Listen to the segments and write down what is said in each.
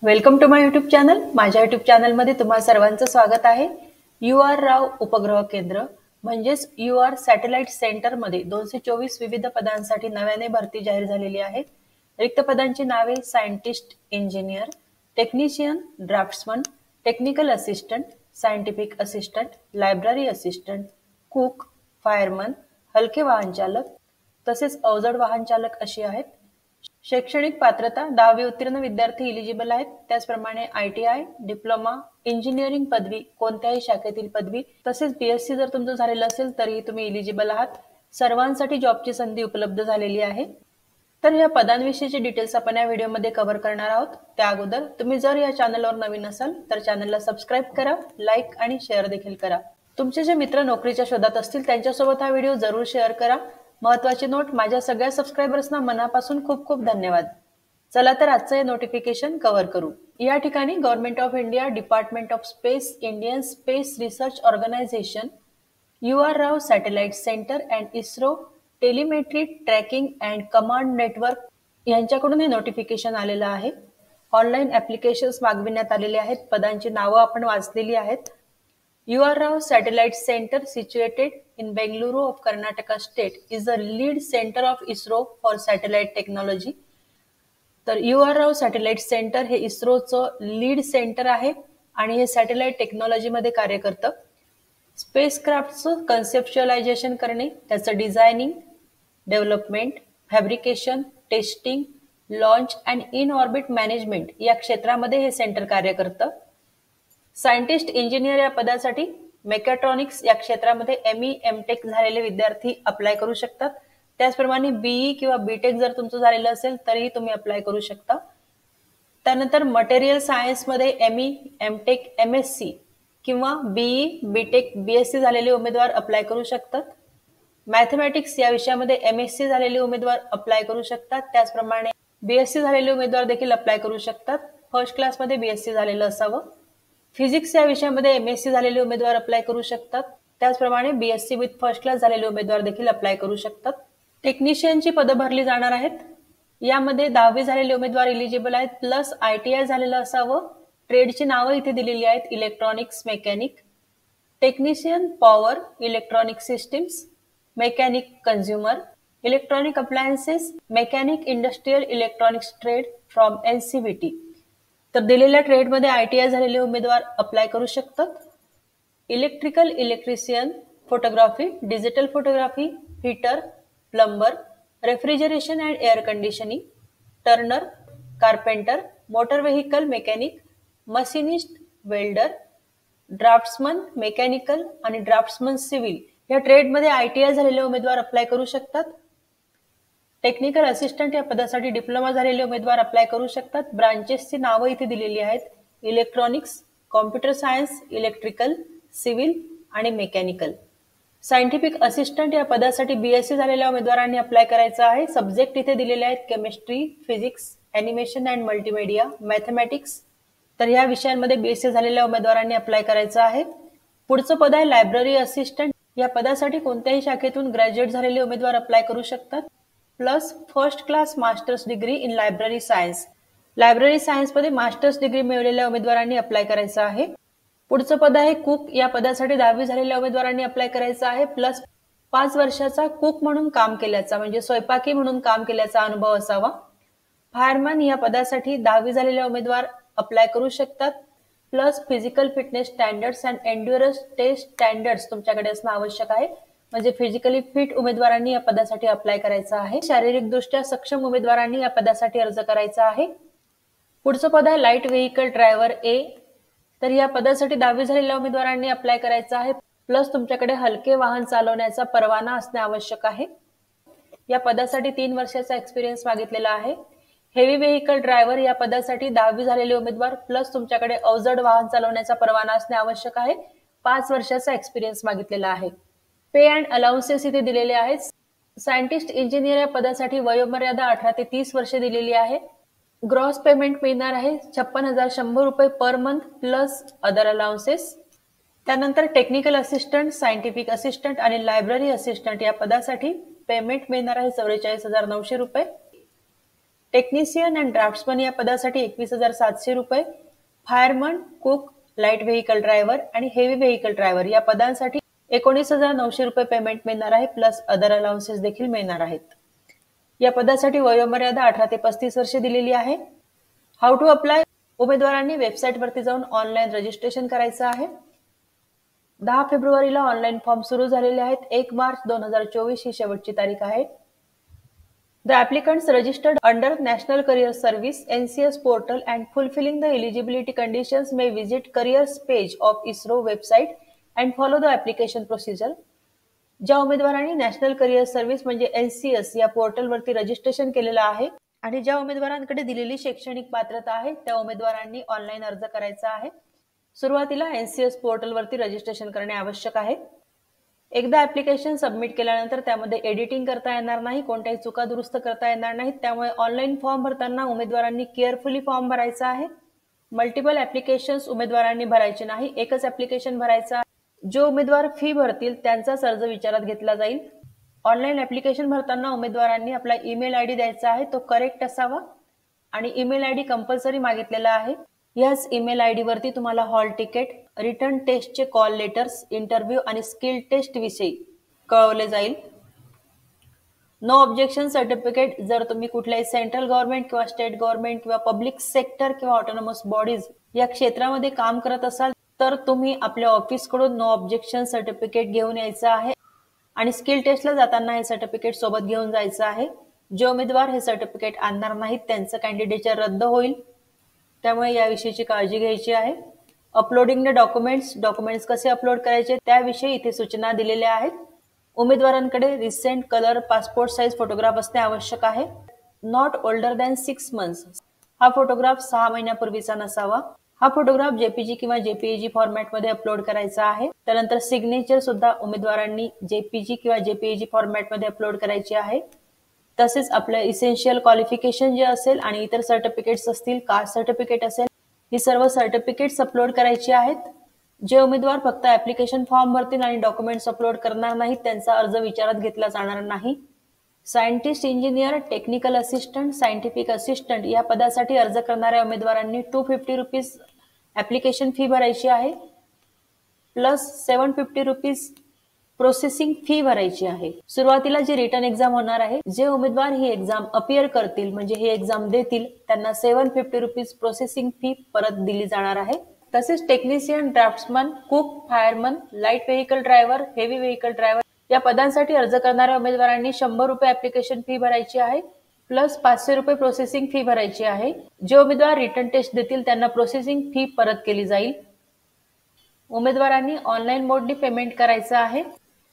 Welcome to my YouTube channel. माझ्या YouTube चॅनलमध्ये तुम्हा सर्वांचं स्वागत आहे. UR राव उपग्रह केंद्र म्हणजेच UR सॅटेलाइट सेंटरमध्ये 224 विविध पदांसाठी नव्याने भरती जाहीर झालेली आहे. रिक्त पदांची नावे scientist, engineer, technician, draughtsman, technical assistant, scientific assistant, library assistant, cook, fireman, हलके वाहन चालक तसेच अवजड वाहन चालक अशी आहेत. शैक्षणिक पात्रता 10वी उत्तीर्ण विद्यार्थी इलिजिबल आहेत. त्याचप्रमाणे ITI, डिप्लोमा, इंजिनिअरिंग पदवी, कोणत्याही शाखेतील पदवी तसेच BSc जर तुमचं झालेलं असेल तरीही तुम्ही इलिजिबल आहात. सर्वांसाठी जॉबची संधी उपलब्ध झालेली आहे. तर या पदांविषयीचे डिटेल्स आपण या व्हिडिओमध्ये कव्हर करणार आहोत. त्या अगोदर तुम्ही जर या चॅनलवर नवीन असाल तर चॅनलला सबस्क्राईब करा, लाईक आणि शेअर देखील करा. तुमचे जे मित्र नोकरीच्या शोधात असतील त्यांच्यासोबत हा व्हिडिओ जरूर शेअर करा. महत्त्वाची नोट, माझ्या सगळ्या सबस्क्रायबर्सना मनापासून खूप खूप धन्यवाद. चला तर आजचं हे नोटिफिकेशन कव्हर करू. या ठिकाणी government of India, department of space, Indian space research organisation, UR Rao satellite centre and ISRO telemetry tracking and command network यांच्याकडून हे नोटिफिकेशन आलेलं आहे. ऑनलाईन ऍप्लिकेशन्स मागविण्यात आलेले आहेत. पदांची नावं आपण वाचलेली आहेत. UR Rao Satellite Center, situated in Bengaluru of Karnataka State, is the lead center of ISRO for satellite technology. तर UR Rao Satellite Center हे इस्रोचं लीड सेंटर आहे आणि हे सॅटेलाइट टेक्नॉलॉजीमध्ये कार्य करतं. स्पेसक्राफ्टचं कन्सेप्च्युअलायझेशन करणे, त्याचं designing, development, fabrication, testing, launch and in orbit management या क्षेत्रामध्ये हे सेंटर कार्य करतं. सायंटिस्ट, इंजिनियर या पदासाठी मेकॅट्रॉनिक्स या क्षेत्रामध्ये ME, MTech झालेले विद्यार्थी अप्लाय करू शकतात. त्याचप्रमाणे BE किंवा BTech जर तुमचं झालेलं असेल तरीही तुम्ही अप्लाय करू शकता. त्यानंतर मटेरियल सायन्समध्ये ME, MTech, MSc किंवा BE, BTech, BSc झालेले उमेदवार अप्लाय करू शकतात. मॅथमॅटिक्स या विषयामध्ये MSc झालेले उमेदवार अप्लाय करू शकतात. त्याचप्रमाणे BSc झालेले उमेदवार देखील अप्लाय करू शकतात. फर्स्ट क्लासमध्ये BSc झालेलं असावं. फिजिक्स या विषयामध्ये MSc झालेले उमेदवार अप्लाय करू शकतात. त्याचप्रमाणे BSc विथ फर्स्ट क्लास झालेले उमेदवार देखील अप्लाय करू शकतात. टेक्निशियनची पदं भरली जाणार आहेत. यामध्ये 10वी झालेले उमेदवार इलिजिबल आहेत, प्लस ITI झालेलं असावं. ट्रेडची नावं इथे दिलेली आहेत: electronics, mechanic, technician power, electronic systems, mechanic consumer, electronic appliances, mechanic industrial electronics trade from NCVT. तर दिलेल्या ट्रेडमध्ये ITI झालेले उमेदवार अप्लाय करू शकतात. Electrical electrician, photography, digital photography, fitter, plumber, refrigeration and air conditioning, Turner, carpenter, motor vehicle mechanic, machinist, welder, draughtsman mechanical आणि draughtsman civil या ट्रेडमध्ये ITI झालेले उमेदवार अप्लाय करू शकतात. टेक्निकल असिस्टंट या पदासाठी डिप्लोमा झालेले उमेदवार अप्लाय करू शकतात. ब्रांचेसची नावं इथे दिलेली आहेत: electronics, computer science, electrical, civil आणि मेकॅनिकल. सायंटिफिक असिस्टंट या पदासाठी BSc झालेल्या उमेदवारांनी अप्लाय करायचं आहे. सब्जेक्ट इथे दिलेले आहेत: chemistry, physics, animation and multimedia, mathematics. तर या विषयांमध्ये BSc झालेल्या उमेदवारांनी अप्लाय करायचं आहे. पुढचं पद आहे लायब्ररी असिस्टंट. या पदासाठी कोणत्याही शाखेतून ग्रॅज्युएट झालेले उमेदवार अप्लाय करू शकतात, plus first class masters degree in library science. Library सायन्समध्ये मास्टर्स डिग्री मिळवलेल्या उमेदवारांनी अप्लाय करायचं आहे. पुढचं पद आहे कुक. या पदासाठी 10वी झालेल्या उमेदवारांनी अप्लाय करायचं आहे, प्लस 5 वर्षाचा कुक म्हणून काम केल्याचा म्हणजे स्वयंपाकी म्हणून काम केल्याचा अनुभव असावा. फायरमन या पदासाठी 10वी झालेल्या उमेदवार अप्लाय करू शकतात, plus physical fitness standards and endurance test standards तुमच्याकडे असणं आवश्यक आहे. म्हणजे फिजिकली फिट उमेदवारांनी या पदासाठी अप्लाय करायचं आहे. शारीरिकदृष्ट्या सक्षम उमेदवारांनी या पदासाठी अर्ज करायचा आहे. पुढचं पद आहे लाईट व्हेकल ड्रायव्हर A. तर या पदासाठी 10वी झालेल्या उमेदवारांनी अप्लाय करायचं आहे, प्लस तुमच्याकडे हलके वाहन चालवण्याचा परवाना असणे आवश्यक आहे. या पदासाठी 3 वर्षाचा एक्सपिरियन्स मागितलेला आहे. हेवी व्हेकल ड्रायव्हर या पदासाठी 10वी झालेले उमेदवार प्लस तुमच्याकडे अवजड वाहन चालवण्याचा परवाना असणे आवश्यक आहे. 5 वर्षाचा एक्सपिरियन्स मागितलेला आहे. पे अँड अलाउन्सेस इथे दिलेले आहेत. सायंटिस्ट, इंजिनियर या पदासाठी वयोमर्यादा 18 ते 30 वर्षे दिलेली आहे. ग्रॉस पेमेंट मिळणार आहे 56,100 रुपये per month plus other allowances. त्यानंतर टेक्निकल असिस्टंट, सायंटिफिक असिस्टंट आणि लायब्ररी असिस्टंट या पदासाठी पेमेंट मिळणार आहे 44,900 रुपये. टेक्निशियन अँड ड्राफ्ट्समन या पदासाठी 21,700 रुपये, fireman, cook, light vehicle driver आणि हेवी व्हेकल ड्रायव्हर या पदांसाठी 19,900 रुपये पेमेंट मिळणार आहे, प्लस अदर अलाउन्सेस देखील मिळणार आहेत. या पदासाठी वयोमर्यादा 18 ते 35 वर्षे दिलेली आहे. How to apply? उमेदवारांनी वेबसाईटवरती जाऊन ऑनलाईन रजिस्ट्रेशन करायचं आहे. 10 फेब्रुवारीला ऑनलाईन फॉर्म सुरू झालेले आहेत. 1 मार्च 2024 ही शेवटची तारीख आहे. The applicants registered under National Career Service NCS portal and fulfilling the eligibility conditions may visit careers page of ISRO website and follow the application procedure. ज्या उमेदवारांनी नॅशनल करिअर सर्व्हिस म्हणजे NCS या पोर्टलवरती रजिस्ट्रेशन केलेलं आहे आणि ज्या उमेदवारांकडे दिलेली शैक्षणिक पात्रता आहे त्या उमेदवारांनी ऑनलाईन अर्ज करायचा आहे. सुरुवातीला NCS पोर्टलवरती रजिस्ट्रेशन करणे आवश्यक आहे. एकदा ऍप्लिकेशन सबमिट केल्यानंतर त्यामध्ये एडिटिंग करता येणार नाही, कोणत्याही चुका दुरुस्त करता येणार नाहीत. त्यामुळे ऑनलाईन फॉर्म भरताना उमेदवारांनी केअरफुली फॉर्म भरायचा आहे. मल्टिपल ऍप्लिकेशन्स उमेदवारांनी भरायचे नाही, एकच ऍप्लिकेशन भरायचं आहे. जो उमेदवार फी भरतील त्यांचाच अर्ज विचारात घेतला जाईल. ऑनलाईन ऍप्लिकेशन भरताना उमेदवारांनी आपला ईमेल आयडी द्यायचा आहे, तो करेक्ट असावा आणि ईमेल आयडी कंपल्सरी मागितलेला आहे. याच ईमेल आयडी वरती तुम्हाला हॉल तिकीट, रिटर्न टेस्टचे कॉल लेटर्स, इंटरव्ह्यू आणि स्किल टेस्ट विषयी कळवले जाईल. नो ऑब्जेक्शन सर्टिफिकेट जर तुम्ही कुठल्याही सेंट्रल गव्हर्नमेंट किंवा स्टेट गव्हर्नमेंट किंवा पब्लिक सेक्टर किंवा ऑटोनॉमस बॉडीज या क्षेत्रामध्ये काम करत असाल तर तुम्ही आपल्या ऑफिसकडून नो ऑब्जेक्शन सर्टिफिकेट घेऊन यायचं आहे आणि स्किल टेस्टला जाताना हे सर्टिफिकेट सोबत घेऊन जायचं आहे. जे उमेदवार हे सर्टिफिकेट आणणार नाहीत त्यांचं कॅन्डिडेचर रद्द होईल, त्यामुळे याविषयीची काळजी घ्यायची आहे. अपलोडिंग द डॉक्युमेंट्स कसे अपलोड करायचे त्याविषयी इथे सूचना दिलेल्या आहेत. उमेदवारांकडे recent colour passport size photograph असणे आवश्यक आहे. Not older than 6 months. हा फोटोग्राफ 6 महिन्यापूर्वीचा नसावा. हा फोटोग्राफ JPG किंवा JPEG फॉर्मॅटमध्ये अपलोड करायचा आहे. त्यानंतर सिग्नेचर सुद्धा उमेदवारांनी JPG किंवा JPEG फॉर्मॅटमध्ये अपलोड करायची आहे. तसेच आपलं इसेन्शियल क्वालिफिकेशन जे असेल आणि इतर सर्टिफिकेट्स असतील, कास्ट सर्टिफिकेट असेल, ही सर्व सर्टिफिकेट्स अपलोड करायची आहेत. जे उमेदवार फक्त ऍप्लिकेशन फॉर्म भरतील आणि डॉक्युमेंट्स अपलोड करणार नाहीत त्यांचा अर्ज विचारात घेतला जाणार नाही. Scientist, engineer, technical assistant, scientific assistant या पदासाठी अर्ज करणाऱ्या उमेदवारांनी 250 रुपीज ऍप्लिकेशन फी भरायची आहे, प्लस 750 रुपीज प्रोसेसिंग फी भरायची आहे. सुरुवातीला जी रिटर्न एक्झाम होणार आहे, जे उमेदवार ही एक्झाम अपियर करतील म्हणजे ही एक्झाम देतील त्यांना 750 रुपीज प्रोसेसिंग फी परत दिली जाणार आहे. तसेच technician, draughtsman, cook, fireman, light vehicle driver, heavy vehicle driver या पदांसाठी अर्ज करणाऱ्या उमेदवारांनी 100 रुपये ऍप्लिकेशन फी भरायची आहे, प्लस 500 रुपये प्रोसेसिंग फी भरायची आहे. जे उमेदवार रिटर्न टेस्ट देतील त्यांना प्रोसेसिंग फी परत केली जाईल. उमेदवारांनी ऑनलाईन मोडनी पेमेंट करायचं आहे.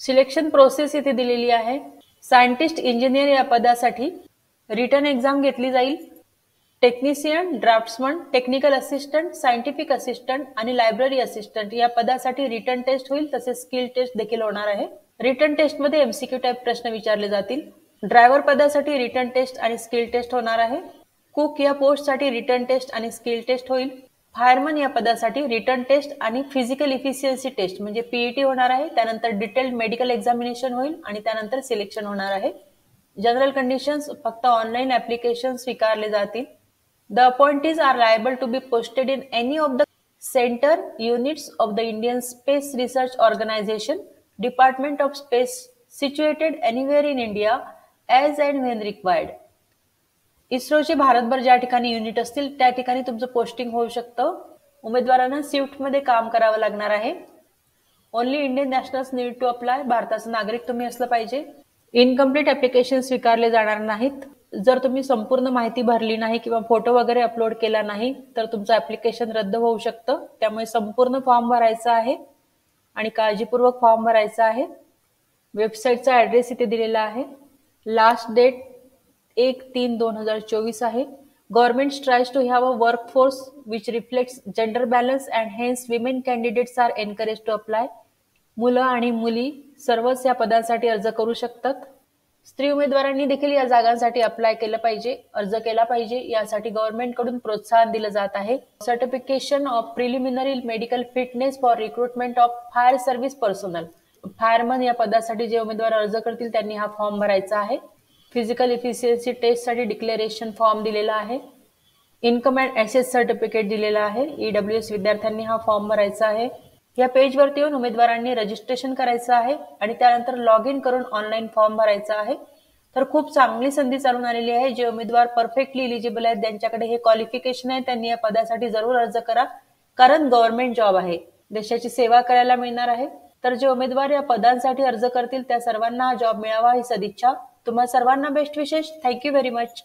सिलेक्शन प्रोसेस इथे दिलेली आहे. सायंटिस्ट, इंजिनियर या पदासाठी रिटर्न एक्झाम घेतली जाईल. Technician, draughtsman, technical assistant, scientific assistant आणि लायब्ररी असिस्टंट या पदासाठी रिटर्न टेस्ट होईल, तसेच स्किल टेस्ट देखील होणार आहे. रिटर्न टेस्टमध्ये MCQ टाईप प्रश्न विचारले जातील. ड्रायव्हर पदासाठी रिटर्न टेस्ट आणि स्किल टेस्ट होणार आहे. कुक या पोस्टसाठी रिटर्न टेस्ट आणि स्किल टेस्ट होईल. फायरमन या पदासाठी रिटर्न टेस्ट आणि फिजिकल इफिशियन्सी टेस्ट म्हणजे PET होणार आहे. त्यानंतर डिटेल्ड मेडिकल एक्झामिनेशन होईल आणि त्यानंतर सिलेक्शन होणार आहे. जनरल कंडिशन्स फक्त ऑनलाईन ऍप्लिकेशन स्वीकारले जातील. The appointees are liable to be posted in any of the centre units of the Indian space research organisation, department of space situated anywhere in India as and when required. इस्रोचे भारतभर ज्या ठिकाणी unit असतील त्या ठिकाणी तुमचं posting होऊ शकतं. उमेदवारांना शिफ्टमध्ये काम करावं लागणार आहे. Only Indian nationals need to apply. भारताचं नागरिक तुम्ही असलं पाहिजे. इनकम्प्लीट ऍप्लिकेशन स्वीकारले जाणार नाहीत. जर तुम्ही संपूर्ण माहिती भरली नाही किंवा फोटो वगैरे अपलोड केला नाही तर तुमचं ऍप्लिकेशन रद्द होऊ शकतं. त्यामुळे संपूर्ण फॉर्म भरायचा आहे आणि काळजीपूर्वक फॉर्म भरायचा आहे. वेबसाईटचा ऍड्रेस इथे दिलेला आहे. लास्ट डेट 1/3/2024 आहे. Government tries to have a workforce which reflects gender balance and hence women candidates are encourage to apply. मुलं आणि मुली सर्वच या पदांसाठी अर्ज करू शकतात. स्त्री उमेदवारांनी देखील या जागांसाठी अप्लाय केलं पाहिजे, अर्ज केला पाहिजे. यासाठी गव्हर्नमेंटकडून प्रोत्साहन दिलं जात आहे. Certification of preliminary medical fitness for recruitment of fire service personal. Fireman या पदासाठी जे उमेदवार अर्ज करतील त्यांनी हा फॉर्म भरायचा आहे. फिजिकल इफिशियन्सी टेस्टसाठी डिक्लेरेशन फॉर्म दिलेला आहे. इन्कम अँड ॲसेट सर्टिफिकेट दिलेला आहे. EWS विद्यार्थ्यांनी हा फॉर्म भरायचा आहे. या पेजवरती येऊन उमेदवारांनी रजिस्ट्रेशन करायचं आहे आणि त्यानंतर लॉग इन करून ऑनलाईन फॉर्म भरायचा आहे. तर खूप चांगली संधी चालून आलेली आहे. जे उमेदवार परफेक्टली इलिजिबल आहेत, ज्यांच्याकडे हे क्वालिफिकेशन आहे, त्यांनी या पदासाठी जरूर अर्ज करा, कारण गव्हर्नमेंट जॉब आहे, देशाची सेवा करायला मिळणार आहे. तर जे उमेदवार या पदांसाठी अर्ज करतील त्या सर्वांना हा जॉब मिळावा ही सदिच्छा. तुम्हा सर्वांना बेस्ट विशेष. Thank you very much.